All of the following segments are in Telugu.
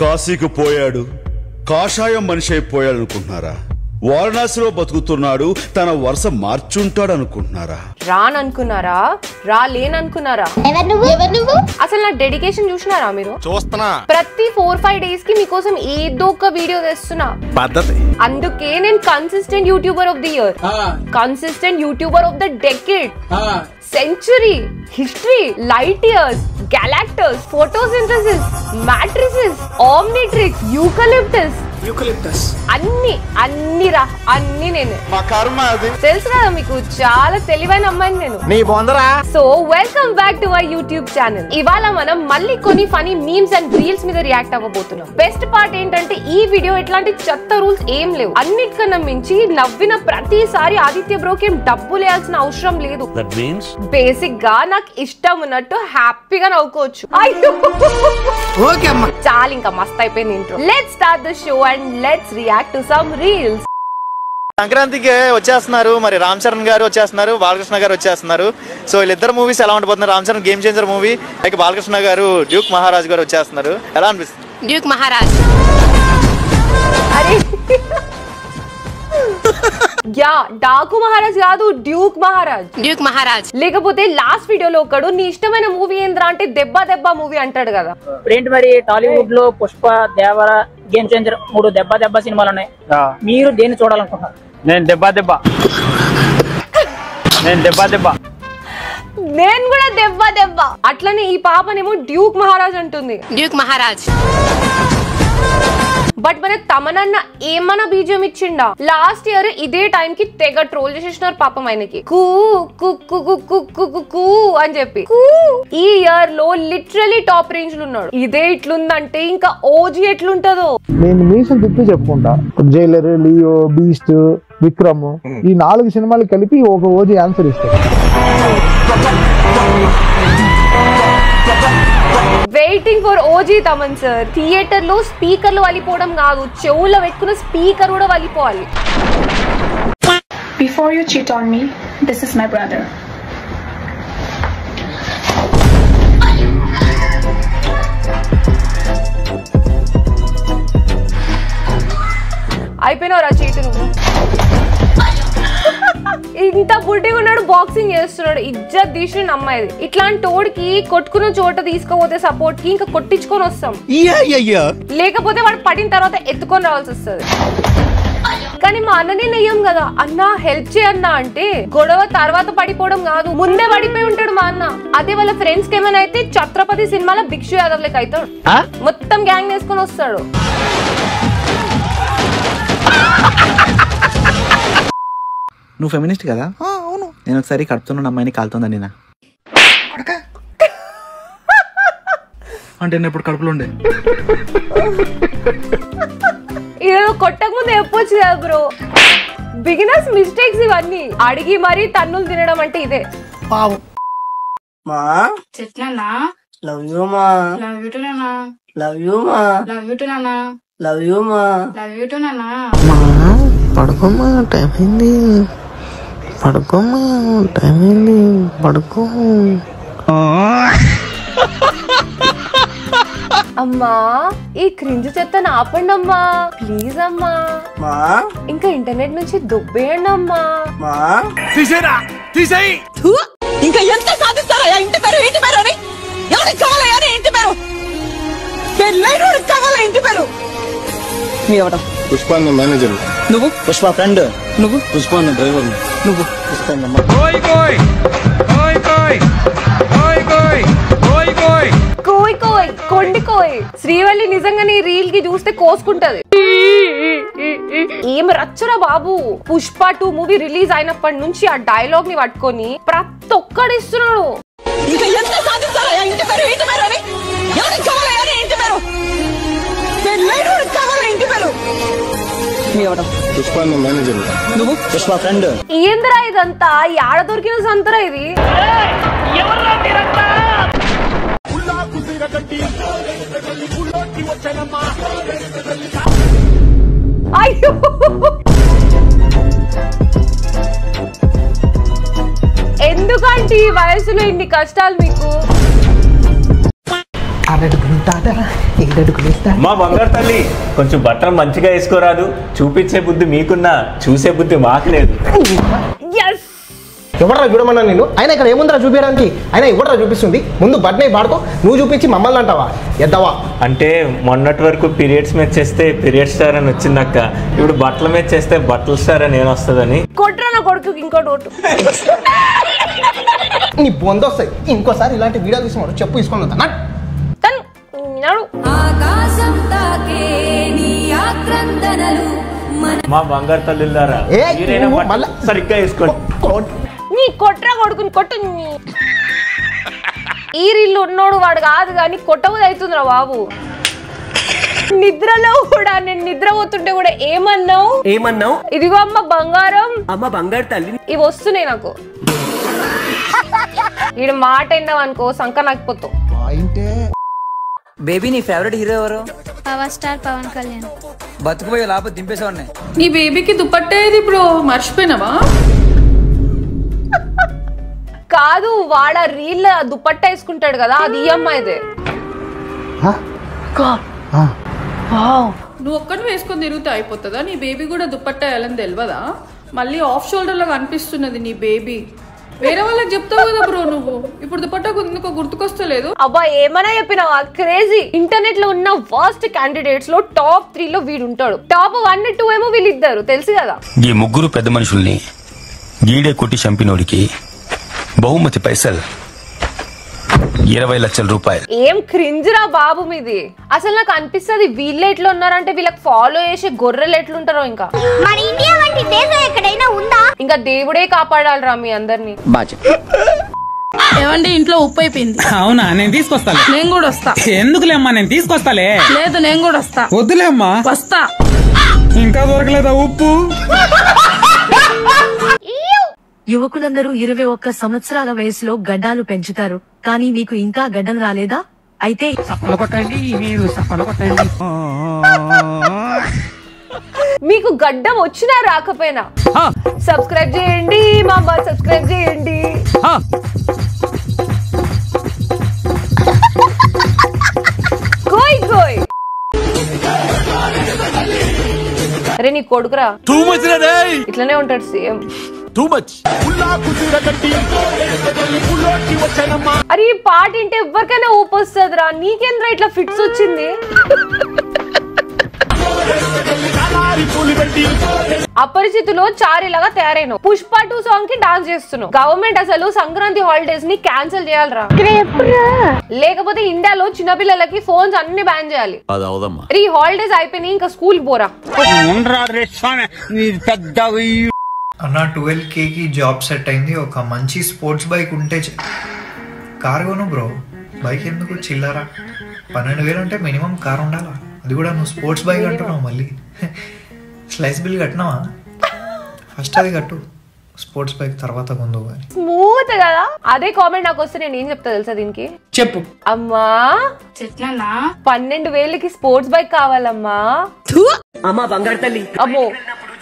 కాశీకి పోయాడు, కాషాయం మనిషి అయిపోయాడు అనుకుంటున్నారా? వారణాసిలో బతుకుతున్నాడు, తన వరుస మార్చుంటాడు అనుకుంటున్నారా? రాననుకున్నారా? రాలేననుకున్నారా? అసలు నా డెడికేషన్ చూసినారా మీరు? చూస్తున్నా. ప్రతి 4-5 డేస్ కి మీకోసం ఏదో ఒక వీడియో తెస్తున్నా. పద్ధతి. అందుకే నేను consistent YouTuber of the year, consistent YouTuber of the decade, century, history, light years, Galactus, photosynthesis, matrices, Omnitrix, eucalyptus అన్ని రా, అన్ని నేనే. మా కర్మ అది. తెలుసు కదా మీకు, చాలా తెలివైన అమ్మాయిని నేను. నీ బొందరా. So welcome back to my YouTube channel. ఇవాళ మనం మళ్ళీ కొన్ని ఫనీ మీమ్స్ అండ్ రీల్స్ మీద రియాక్ట్ అవ్వబోతున్నాం. బెస్ట్ పార్ట్ ఏంటంటే ఈ వీడియో ఎట్లాంటి చెత్త రూల్స్ ఏం లేవు. అన్నిటికన్నా మించి నవ్విన ప్రతిసారి ఆదిత్య బ్రోకి ఏం డబ్బులు వేయాల్సిన అవసరం లేదు. బేసిక్ గా నాకు ఇష్టం ఉన్నట్టు హ్యాపీగా నవ్వుకోవచ్చు. చాలా ఇంకా మస్త్ అయిపోయింది intro. Let's start the show and let's react to some reels. సంక్రాంతికి వచ్చేస్తున్నారు, మరి రామ్ చరణ్ గారు వచ్చేస్తున్నారు, బాలకృష్ణ గారు వచ్చేస్తున్నారు. సో వీళ్ళిద్దరు మూవీస్ ఎలా ఉండిపోతున్నారు? Ram Charan Game Changer movie, like Balakrishna garu Daaku Maharaj గారు వచ్చేస్తున్నారు. ఎలా అనిపిస్తుంది? డ్యూక్ మహారాజ్ అరే యా డాకు మహారాజ్ కాదు, డ్యూక్ మహారాజ్. డ్యూక్ మహారాజ్. లేకపోతే లాస్ట్ వీడియోలో ఒకడు నీ ఇష్టమైన మూవీ ఏంద్రా అంటే దెబ్బ దెబ్బ మూవీ అంటాడు కదా. ఏంటి మరి టాలీవుడ్ లో పుష్ప, దేవర, గేమ్ చేంజర్ 3 దెబ్బ దెబ్బ సినిమాలు ఉన్నాయి. మీరు దేన్ని చూడాలనుకుంటున్నారు? నేను దెబ్బ దెబ్బ నేను కూడా దెబ్బ దెబ్బ. అట్లనే ఈ పాపనేమో డ్యూక్ మహారాజ్ అంటుంది. డ్యూక్ మహారాజ్. బట్ మన తమనన్న ఏమన్నా బీజం ఇచ్చిండా? లాస్ట్ ఇయర్ ఇదే టైం కి తెగ ట్రోల్ చేసేసినారు పాపం ఆయనకి. కూ కూ అని చెప్పి. ఈ ఇయర్ లో లిటరలీ టాప్ రేంజ్ లో ఉన్నాడు. ఇదే ఇట్లుందంటే ఇంకా ఓజీ ఎట్లుంటదో. నేను మీసం తిప్పి చెప్పుకుంటా. జైలర్, లియో, బీస్ట్, విక్రమ్ ఈ 4 సినిమాలు కలిపి ఒక ఓజీ ఆన్సర్ ఇస్తాడు. Waiting for OG Thaman sir. Theatre లో స్పీకర్లు వలిపోవడం కాదు, చెవులో పెట్టుకున్న స్పీకర్ కూడా వలిపోవాలి. Before you cheat on me, this is my brother. అయిపోయినారా చీట్ నువ్వు? ఇంత బుడ్డిగా ఉన్నాడు, బాక్సింగ్ చేస్తున్నాడు, ఇజ్జత్ తీసిన అమ్మాయి. ఇట్లాంటి తోడికి కొట్టుకున్న చోట తీసుకుపోతే సపోర్ట్ కి ఇంకా కొట్టించుకొని వస్తాం, లేకపోతే వాడు పడిన తర్వాత ఎత్తుకొని రావాల్సి వస్తుంది. కానీ మా అన్ననే నయ్యం కదా, అన్న హెల్ప్ చేయన్నా అంటే గొడవ తర్వాత పడిపోవడం కాదు, ముందే పడిపోయి ఉంటాడు మా అన్న. అదే వాళ్ళ ఫ్రెండ్స్ కి ఏమైనా అయితే ఛత్రపతి సినిమాలో భిక్షు యాదవ్ లెక్క అవుతాడు, మొత్తం గ్యాంగ్ వేసుకొని వస్తాడు. నువ్వు ఫెమినిస్ట్ కదా? అవును. నేను ఒకసారి కడుపుతున్న అమ్మాయిని కాలుతుందండి నా అంటే నేను ఇప్పుడు కడుపులో ఉండే. ఏదో కొట్టక ముందు చెప్పొచ్చు కదా బ్రో. బిగినర్స్ మిస్టేక్స్ ఇవన్నీ. అడిగి మరీ తన్నులు తినడం అంటే ఇదే. పడుకోమా, టైం అయింది. పడుకోమా, టైం అయింది. పడుకో. అమ్మా ఈ క్రింజ్ చెత్త ఆపండి అమ్మా, ప్లీజ్ అమ్మా. ఇంకా ఇంటర్నెట్ నుంచి దుబ్బేయండి అమ్మా. ఇంకా ఎంత సాధిస్తారా? ఇంటి పేరు అని ఎవరికి కావాలా? ఇంటి పేరు కావాలా? ఇంటి పేరు పుష్ప మేనేజర్, నువ్వు పుష్ప ఫ్రెండ్, నువ్వు పుష్ప డ్రైవర్, నువ్వు కోయ్ కోయ్ కొండి కోయ్. శ్రీవల్లి నిజంగా నీ రీల్ కి చూస్తే కోసుకుంటది. ఏం రచ్చరా బాబు. పుష్ప 2 మూవీ రిలీజ్ అయినప్పటి నుంచి ఆ డైలాగ్ ని పట్టుకొని ప్రతి ఒక్కడు ఇస్తున్నాడు. ఇంకా ఎంత సాధిస్తారా? ఇంటి పేరు అని ఎవరికి కావాలా? ఇంటి పేరు కావాలా? ఇంటి పేరు పుష్ప మేనేజర్, నువ్వు పుష్ప ఫ్రెండ్. ఏందిరా ఇదంతా? ఆడ దొరికిన సంతరా ఇది? అయ్యో ఎందుకంటే ఈ వయసులో ఇన్ని కష్టాలు మీకు? మా బంగారు తల్లి కొంచెం బట్టలు మంచిగా వేసుకోరాదు. చూపించే బుద్ధి మీకున్నా చూసే బుద్ధి మాకు లేదు. ఎవడరా చూడమన్నా నేను? అయినా ఇక్కడ ఏముందరా చూపించడానికి? అయినా ఎవడరా చూపిస్తుంది? ముందు బట్టనే పాడుకో, నువ్వు చూపించి మమ్మల్ని అంటావా? ఎద్దవా అంటే మొన్నటి వరకు పీరియడ్స్ మీద చేస్తే పీరియడ్ స్టార్ అని వచ్చిందక్క, ఇప్పుడు బట్టల మీద చేస్తే బట్టల స్టార్ అని ఏమొస్తుందని. కొట్రా నా కొడుకు ఇంకోటి ఓటు. నీ బొందొస్తాయి. ఇంకోసారి ఇలాంటి వీడియోలు తీసుకున్నాడు చెప్పు తీసుకొని వద్దా? మా బంగారు తల్లిలారా సరిగ్గా వేసుకోండి. నీ కొట్రా కొడుకుని కొట్టు. ఈ రీళ్ళు ఉన్నోడు వాడు కాదు కానీ కొట్టబుది అవుతుందిరా బాబు. నిద్రలో కూడా నేను నిద్రపోతుంటే కూడా ఏమన్నావు? ఇదిగో అమ్మ బంగారం, అమ్మ బంగారు తల్లి. ఇవి వస్తున్నాయి నాకు. ఈడ మాట విన్నావు అనుకో సంక నాకపోతావు. బేబీ నీ ఫేవరెట్ హీరో ఎవరు? Power star Pawan Kalyan. బతుకుపోయే లాభం దింపేసేవాడిని. నీ బేబీకి దుపట్టా ఏది ఇప్పుడు మర్చిపోయినావా? కాదు వాడ రీల్ దుపట్టా వేసుకుంటాడు కదా, అది ఈ అమ్మాయిదే. నువ్వు ఒక్కటి వేసుకొని తిరిగితే అయిపోతుందా? నీ బేబీ కూడా దుపట్టా వేయాలని తెలియదా? మళ్ళీ ఆఫ్ షోల్డర్ లాగా అనిపిస్తున్నది నీ బేబీ. వేరే వాళ్ళకి చెప్తావు కదా బ్రో నువ్వు. ఇప్పుడు దుపట్టా ఎందుకో గుర్తుకొస్తలేదు. అబ్బా ఏమన్నా చెప్పినావా? క్రేజీ. ఇంటర్నెట్ లో ఉన్న వర్స్ట్ క్యాండిడేట్స్ లో టాప్ 3 లో వీడు ఉంటాడు. టాప్ 1, 2 ఏమో వీళ్ళిద్దరు తెలుసు కదా. ఈ ముగ్గురు పెద్ద మనుషుల్ని గీడే కొట్టి చంపినోడికి బహుమతి పైసలు 20 లక్షల రూపాయలు. ఏం క్రింజ్ రా బాబు మీది. అసలు నాకు అనిపిస్తుంది వీళ్ళు ఎట్లా ఉన్నారంటే వీళ్ళకి ఫాలో చేసే గొర్రెలు ఎట్లుంటారో. ఇంకా మన ఇండియా వంటి దేశం ఎక్కడైనా ఉందా? ఇంకా దేవుడే కాపాడాలరా మీ అందరినీ. ఏమండి ఇంట్లో ఉప్పు అయిపోయింది. అవునా? నేను తీసుకొస్తాను. నేను కూడా వస్తా. ఎందుకులేమ్మా, నేను తీసుకొస్తాలే. లేదు నేను కూడా వస్తా. వద్దులేమ్మా. వస్తా. ఇంకా దొరకలేదా ఉప్పు? యువకులందరూ 21 సంవత్సరాల వయసులో గడ్డాలు పెంచుతారు, కానీ మీకు ఇంకా గడ్డం రాలేదా? అయితే మీకు గడ్డం వచ్చినా రాకపోయినా సబ్స్క్రైబ్ చేయండి మామ, సబ్స్క్రైబ్ చేయండి. కోయ్ అరే నీ కొడుకురా ఇట్లనే ఉంటాడు సేమ్. అరే ఈ పాట వింటే ఎవరికైనా ఊపు వస్తుందిరా. నీకేంద్రా ఇట్లా ఫిట్స్ వచ్చింది? అపరిచితులో చారిలాగా తయారైన పుష్ప 2 సాంగ్ కి డాన్స్ చేస్తున్నావు. గవర్నమెంట్ అసలు సంక్రాంతి హాలిడేస్ ని క్యాన్సిల్ చేయాలరా, లేకపోతే ఇండియాలో చిన్నపిల్లలకి ఫోన్స్ అన్ని బ్యాన్ చేయాలి. ఈ హాలిడేస్ అయిపోయినాయి, ఇంకా స్కూల్ పోరా. అన్న 12K కి జాబ్ సెట్ అయింది. ఒక మంచి స్పోర్ట్స్ బైక్ ఉంటే కార్ కొను బ్రో. బైక్ ఎందుకు చిల్లరా? 12,000 అంటే మినిమం కార్ ఉండాలా? అది కూడా నువ్వు స్పోర్ట్స్ బైక్ అంటున్నావు. మళ్ళీ స్లైస్ బిల్ కట్టినావా? ఫస్ట్ అది కట్టు, స్పోర్ట్స్ బైక్ తర్వాత కొందు. స్మూత్ కదా. అదే కామెంట్ నాకు వస్తే నేను ఏం చెప్తా తెలుసా దీనికి? చెప్పు. అమ్మా 12,000కి స్పోర్ట్స్ బైక్ కావాలమ్మా. అమ్మా బంగారు తల్లి. అమ్మో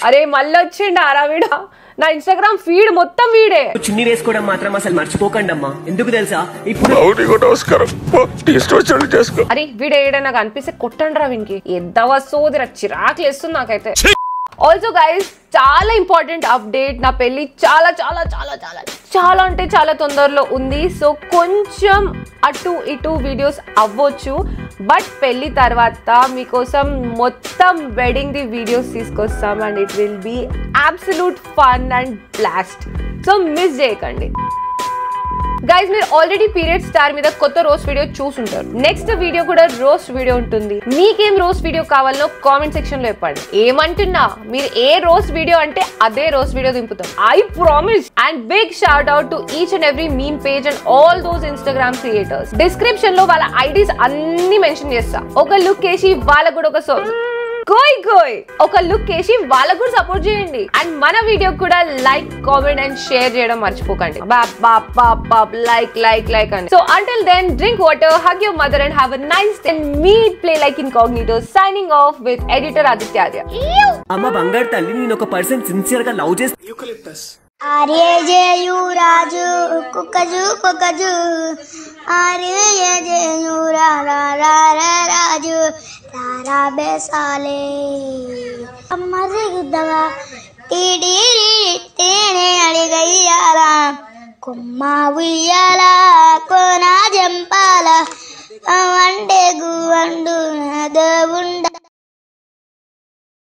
అరే మళ్ళీ వచ్చిండు ఆరా వీడ. నా ఇన్స్టాగ్రామ్ ఫీడ్ మొత్తం వీడే. చున్నీ వేసుకోవడం మాత్రం అసలు మర్చిపోకండి అమ్మా. ఎందుకు తెలుసా? ఇప్పుడు అరే వీడు ఏడా నాకు అనిపిస్తే కొట్టండి రా వీనికి. ఎద్దవ సోదిరా, చిరాకులు వేస్తుంది నాకైతే. ఆల్సో గైస్ చాలా ఇంపార్టెంట్ అప్డేట్. నా పెళ్లి చాలా చాలా చాలా చాలా చాలా అంటే చాలా తొందరలో ఉంది. సో కొంచెం అటు ఇటు వీడియోస్ అవ్వచ్చు, బట్ పెళ్లి తర్వాత మీకోసం మొత్తం వెడ్డింగ్ ది వీడియోస్ తీసుకొస్తాం. And it will be absolute fun and blast. So miss చేయకండి గైస్. మీరు ఆల్రెడీ పీరియడ్ స్టార్ మీద కొత్త రోస్ట్ వీడియో చూసుంటారు. నెక్స్ట్ వీడియో కూడా రోస్ట్ వీడియో ఉంటుంది. మీకేం రోస్ట్ వీడియో కావాలో కామెంట్ సెక్షన్ లో చెప్పండి. ఏమంటున్నా, మీరు ఏ రోస్ట్ వీడియో అంటే అదే రోస్ట్ వీడియో దింపుతాం, I promise. And big shout out to each and every meme page and all those Instagram creators. Description లో వాళ్ళ ఐడీస్ అన్ని మెన్షన్ చేస్తా. ఒక లుక్ వేసి వాళ్ళకు కూడా ఒక లుక్ వేసి వాళ్ళకు కూడా సపోర్ట్ చేయండి. అండ్ మన వీడియో కూడా లైక్, కామెంట్ అండ్ షేర్ చేయడం మర్చిపోకండి. లైక్ అని. So until then, drink water, hug your mother and have a nice day. And me play like incognito, signing off with editor Aditya. అమ్మ బంగారు తల్లి, నేను ఒక పర్సన్ సిన్సియర్ గా లవ్ చేస్తా. ఆర్యజేయు రాజు కుక్కజు కుక్కజు ఆర్యజేయు రాజు రారా బేసాలే అమ్మది గుద్దగా టీడీ తేనే అడిగయ్యాల కొమ్మ ఉయ్యాల కోన జంపాల వండే గువండు దేవుండ